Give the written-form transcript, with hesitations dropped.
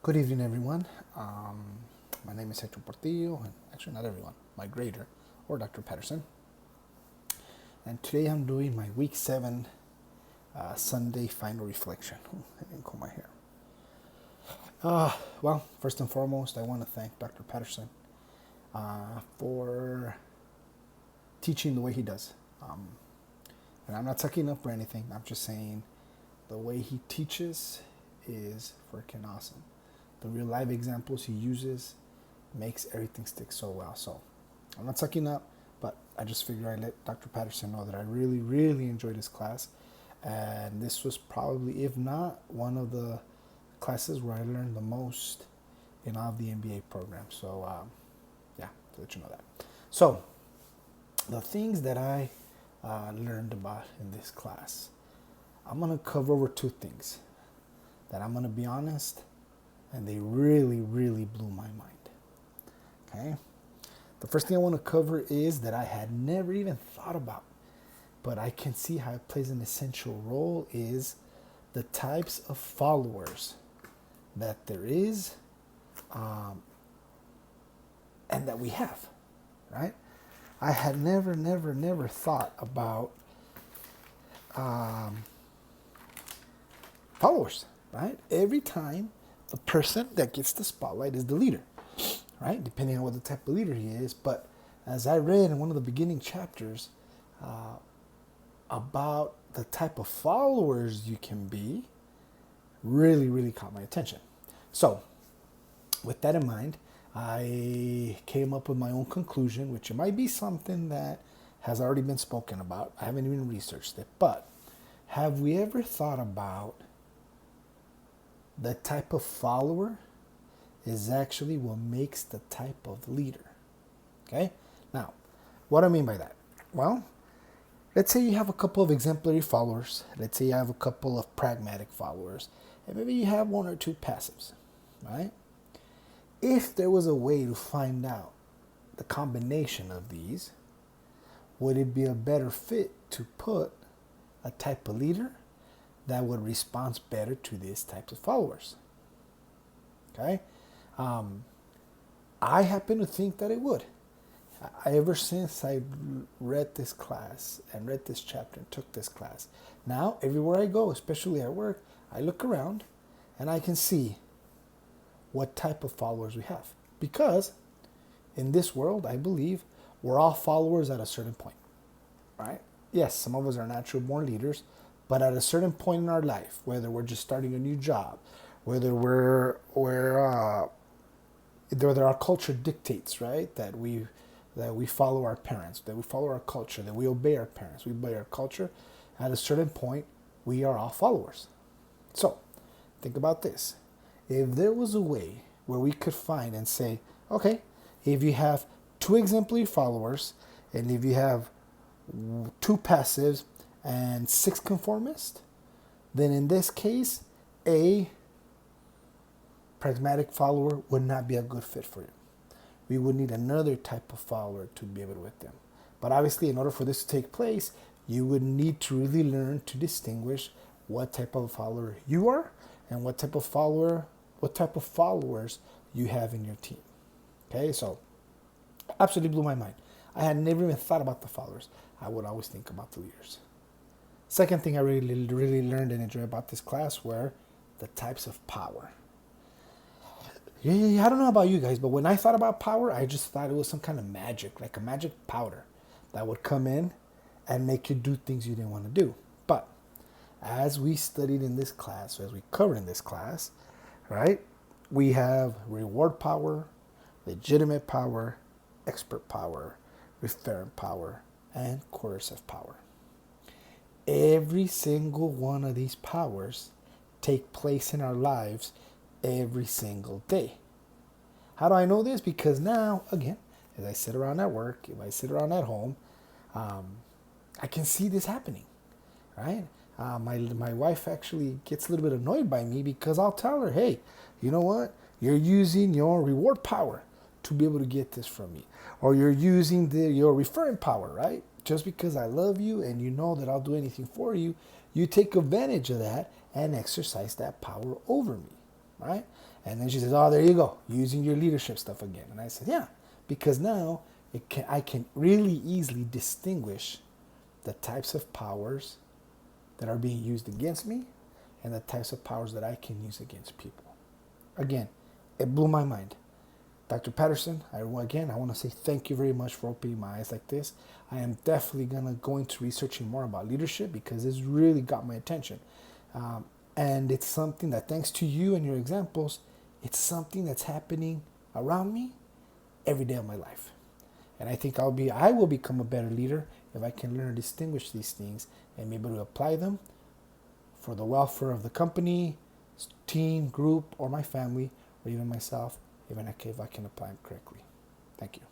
Good evening, everyone. My name is Hector Portillo, and actually, not everyone, my grader, or Dr. Patterson. And today I'm doing my week 7 Sunday final reflection. I didn't comb my hair. Well, first and foremost, I want to thank Dr. Patterson for teaching the way he does. And I'm not sucking up or anything, I'm just saying the way he teaches is freaking awesome. The real life examples he uses makes everything stick so well. So I'm not sucking up, but I just figured I'd let Dr. Patterson know that I really, really enjoyed his class. And this was probably, if not, one of the classes where I learned the most in all of the MBA programs. So, yeah, to let you know that. So, the things that I learned about in this class, I'm going to cover over two things that I'm going to be honest, and they really, really blew my mind. Okay? The first thing I want to cover is that I had never even thought about, but I can see how it plays an essential role, is the types of followers that there is and that we have, right? I had never thought about followers, right? Every time the person that gets the spotlight is the leader, right? Depending on what the type of leader he is. But as I read in one of the beginning chapters about the type of followers you can be, really, really caught my attention. So, with that in mind, I came up with my own conclusion, which it might be something that has already been spoken about. I haven't even researched it. But have we ever thought about the type of follower is actually what makes the type of leader? Okay? Now, what do I mean by that? Well, let's say you have a couple of exemplary followers. Let's say you have a couple of pragmatic followers. And maybe you have one or two passives, right? If there was a way to find out the combination of these, would it be a better fit to put a type of leader that would respond better to these types of followers? Okay? I happen to think that it would. Ever since I read this class and read this chapter and took this class, now everywhere I go, especially at work, I look around and I can see what type of followers we have. Because in this world, I believe we're all followers at a certain point, right? Yes, some of us are natural born leaders, but at a certain point in our life, whether we're just starting a new job, whether whether our culture dictates, right, that we follow our parents, that we follow our culture, that we obey our parents, we obey our culture, at a certain point, we are all followers. So, think about this. If there was a way where we could find and say, okay, if you have 2 exemplary followers, and if you have 2 passives and 6 conformists, then in this case, a pragmatic follower would not be a good fit for you. We would need another type of follower to be able to with them. But obviously, in order for this to take place, you would need to really learn to distinguish what type of follower you are and what type of followers you have in your team. Okay, so absolutely blew my mind. I had never even thought about the followers. I would always think about the leaders. Second thing I really learned and enjoyed about this class were the types of power. Yeah, I don't know about you guys, but when I thought about power, I just thought it was some kind of magic, like a magic powder that would come in and make you do things you didn't want to do. But as we studied in this class, as we covered in this class, right, we have reward power, legitimate power, expert power, referent power, and coercive power. Every single one of these powers take place in our lives every single day. How do I know this? Because now, again, as I sit around at work, if I sit around at home, I can see this happening, right? My wife actually gets a little bit annoyed by me because I'll tell her, hey, you know what? You're using your reward power to be able to get this from me. Or you're using your referring power, right? Just because I love you and you know that I'll do anything for you, you take advantage of that and exercise that power over me, right? And then she says, oh, there you go, using your leadership stuff again. And I said, yeah, because now I can really easily distinguish the types of powers that are being used against me and the types of powers that I can use against people. Again, it blew my mind. Dr. Patterson, I want to say thank you very much for opening my eyes like this. I am definitely going to go into researching more about leadership because this really got my attention. And it's something that, thanks to you and your examples, it's something that's happening around me every day of my life. And I think I will become a better leader if I can learn to distinguish these things and be able to apply them for the welfare of the company, team, group, or my family, or even myself, if I can apply them correctly. Thank you.